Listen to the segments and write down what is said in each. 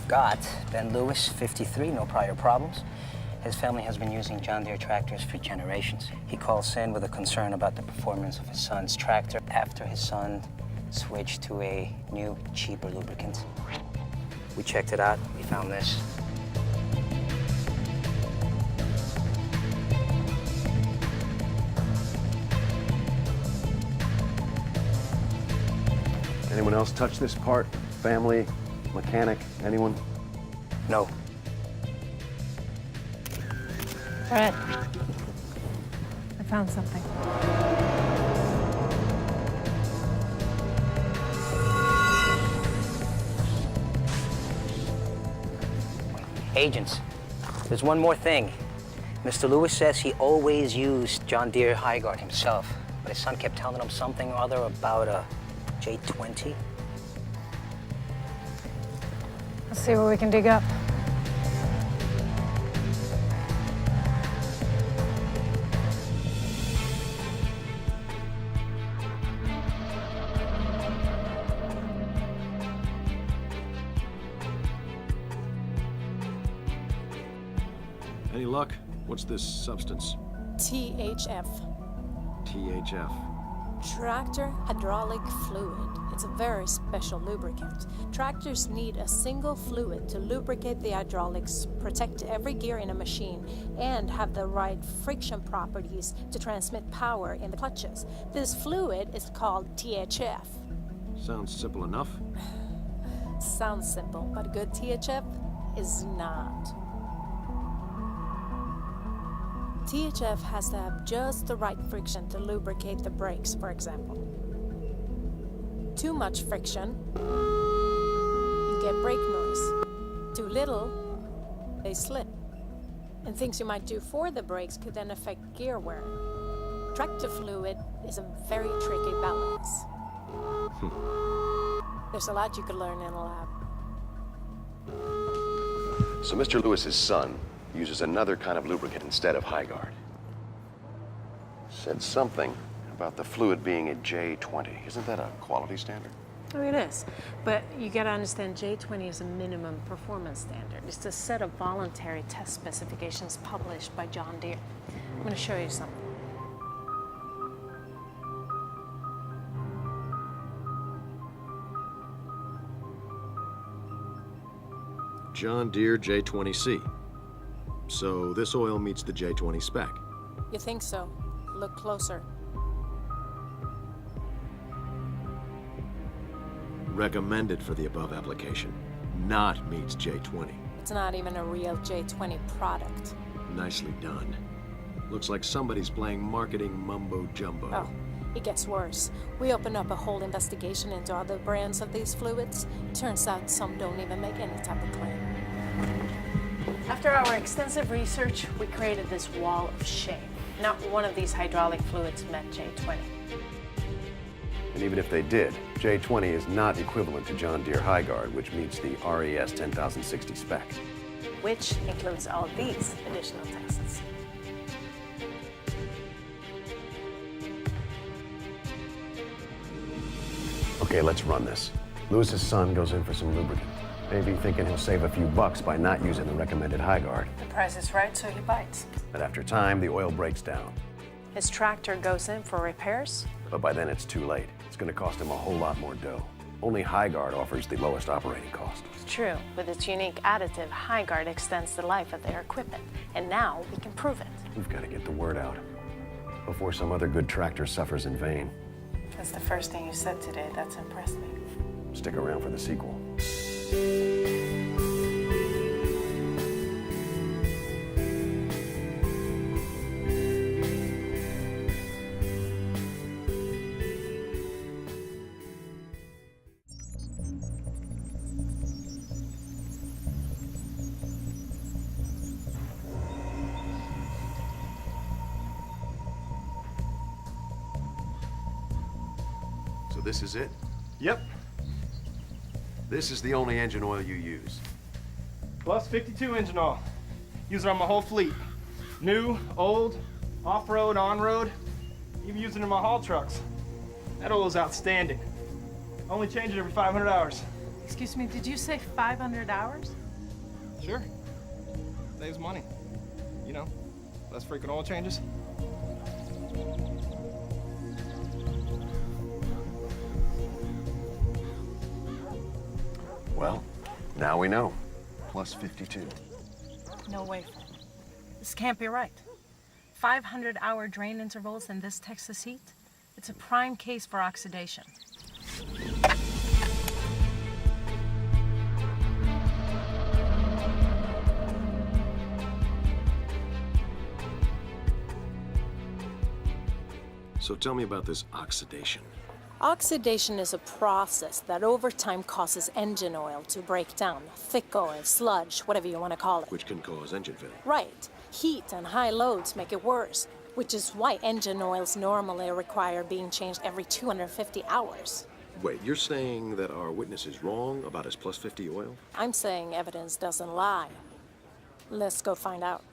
I've got Ben Lewis, 53, no prior problems. His family has been using John Deere tractors for generations. He calls in with a concern about the performance of his son's tractor after his son switched to a new, cheaper lubricant. We checked it out. We found this. Anyone else touch this part? Family, mechanic, anyone? No. Fred, I found something. Agents, there's one more thing. Mr. Lewis says he always used John Deere Highguard himself, but his son kept telling him something or other about a J20. Let's see what we can dig up. Any luck? What's this substance? THF. THF. Tractor hydraulic fluid. It's a very special lubricant. Tractors need a single fluid to lubricate the hydraulics, protect every gear in a machine, and have the right friction properties to transmit power in the clutches. This fluid is called THF. Sounds simple enough. Sounds simple, but a good THF is not. THF has to have just the right friction to lubricate the brakes, for example. Too much friction, you get brake noise. Too little, they slip. And things you might do for the brakes could then affect gear wear. Tractor fluid is a very tricky balance. There's a lot you could learn in a lab. So Mr. Lewis's son uses another kind of lubricant instead of Highguard. Said something about the fluid being a J20. Isn't that a quality standard? Oh, it is. But you gotta understand, J20 is a minimum performance standard. It's a set of voluntary test specifications published by John Deere. I'm gonna show you something. John Deere J20C. So this oil meets the J20 spec. You think so? Look closer. Recommended for the above application. Not meets J20. It's not even a real J20 product. Nicely done. Looks like somebody's playing marketing mumbo-jumbo. Oh, it gets worse. We opened up a whole investigation into other brands of these fluids. Turns out some don't even make any type of claim. After our extensive research, we created this wall of shame. Not one of these hydraulic fluids met J20. And even if they did, J20 is not equivalent to John Deere Highguard, which meets the RES 10060 spec. Which includes all these additional tests. Okay, let's run this. Lewis's son goes in for some lubricant. Maybe thinking he'll save a few bucks by not using the recommended Highguard. The price is right, so he bites. But after time, the oil breaks down. His tractor goes in for repairs. But by then it's too late. It's gonna cost him a whole lot more dough. Only Highguard offers the lowest operating cost. It's true. With its unique additive, Highguard extends the life of their equipment. And now we can prove it. We've got to get the word out before some other good tractor suffers in vain. That's the first thing you said today. That's impressed me. Stick around for the sequel. So this is it? Yep. This is the only engine oil you use. Plus 52 engine oil. Use it on my whole fleet. New, old, off-road, on-road. Even use it in my haul trucks. That oil is outstanding. Only change it every 500 hours. Excuse me, did you say 500 hours? Sure. Saves money. You know, less frequent oil changes. Well, now we know. Plus 52. No way, Fred. This can't be right. 500-hour drain intervals in this Texas heat? It's a prime case for oxidation. So tell me about this oxidation. Oxidation is a process that over time causes engine oil to break down. Thick oil, sludge, whatever you want to call it. Which can cause engine failure. Right. Heat and high loads make it worse, which is why engine oils normally require being changed every 250 hours. Wait, you're saying that our witness is wrong about his plus 50 oil? I'm saying evidence doesn't lie. Let's go find out.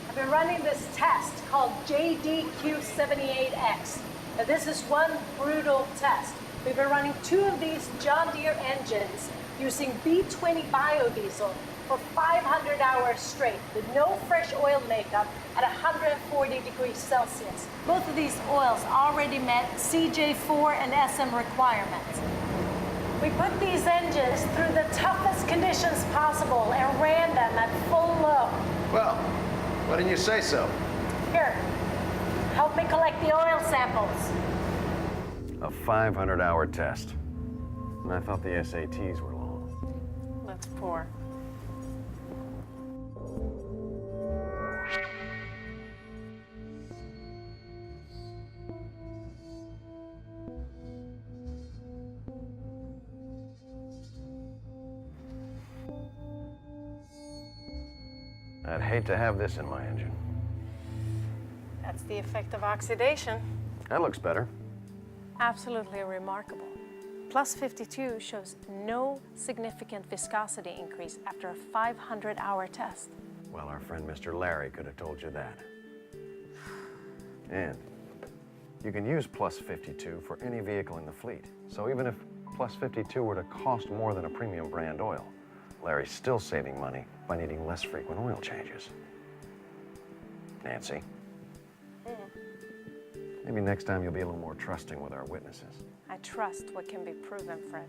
I've been running this test called JDQ78X. Now, this is one brutal test. We've been running 2 of these John Deere engines using B20 biodiesel for 500 hours straight with no fresh oil makeup at 140 degrees Celsius. Both of these oils already met CJ4 and SM requirements. We put these engines through the toughest conditions possible and ran them at full load. Well, why didn't you say so? Here, help me collect the oil samples. A 500-hour test. And I thought the SATs were long. Let's pour. I'd hate to have this in my engine. That's the effect of oxidation. That looks better. Absolutely remarkable. Plus 52 shows no significant viscosity increase after a 500-hour test. Well, our friend Mr. Larry could have told you that. And you can use plus 52 for any vehicle in the fleet. So even if plus 52 were to cost more than a premium brand oil, Larry's still saving money by needing less frequent oil changes. Nancy? Maybe next time you'll be a little more trusting with our witnesses. I trust what can be proven, Fred.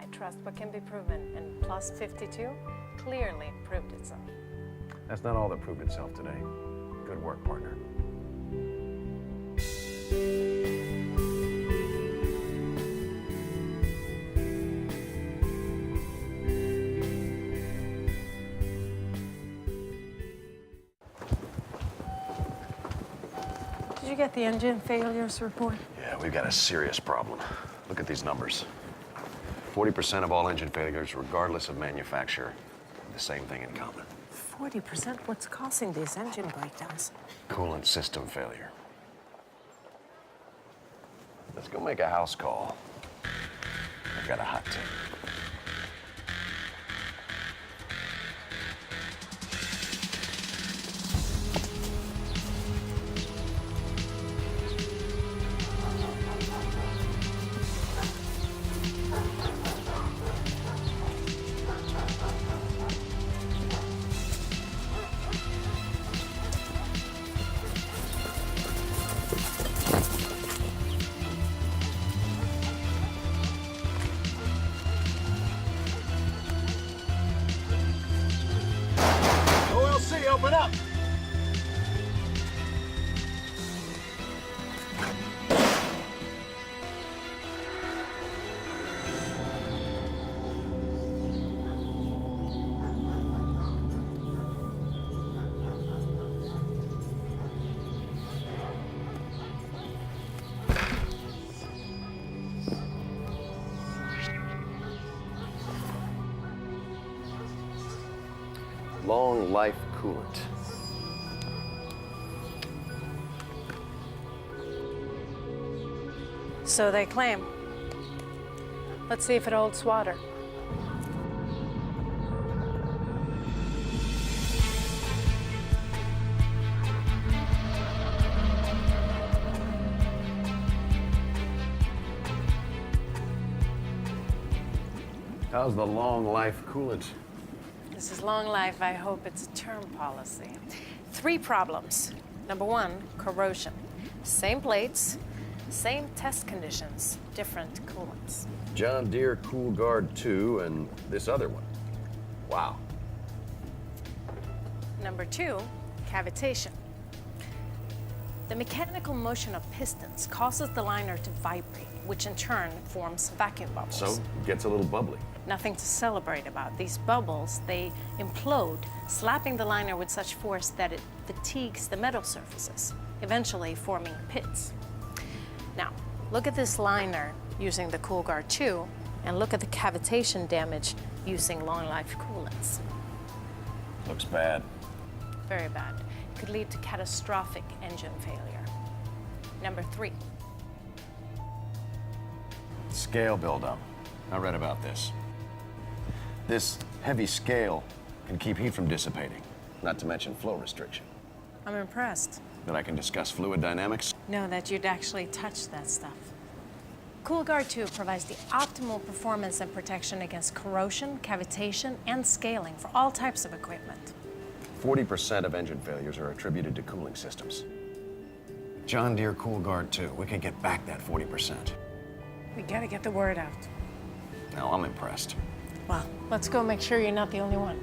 I trust what can be proven, and plus 52 clearly proved itself. That's not all that proved itself today. Good work, partner. Did you get the engine failures report? Yeah, we've got a serious problem. Look at these numbers. 40% of all engine failures, regardless of manufacturer, have the same thing in common. 40%? What's causing these engine breakdowns? Coolant system failure. Let's go make a house call. I've got a hot tip. OLC, open up! Long life coolant. So they claim. Let's see if it holds water. How's the long life coolant? This is long life. I hope it's a term policy. 3 problems. Number 1, corrosion. Same plates, same test conditions, different coolants. John Deere Cool Guard 2 and this other one. Wow. Number 2, cavitation. The mechanical motion of pistons causes the liner to vibrate, which in turn forms vacuum bubbles. So, it gets a little bubbly. Nothing to celebrate about. These bubbles, they implode, slapping the liner with such force that it fatigues the metal surfaces, eventually forming pits. Now, look at this liner using the CoolGuard 2, and look at the cavitation damage using long-life coolants. Looks bad. Very bad. It could lead to catastrophic engine failure. Number 3. Scale buildup. I read about this. This heavy scale can keep heat from dissipating, not to mention flow restriction. I'm impressed. That I can discuss fluid dynamics? No, that you'd actually touch that stuff. CoolGuard 2 provides the optimal performance and protection against corrosion, cavitation, and scaling for all types of equipment. 40% of engine failures are attributed to cooling systems. John Deere Cool Guard 2, we can get back that 40%. We gotta get the word out. Now, I'm impressed. Well, let's go make sure you're not the only one.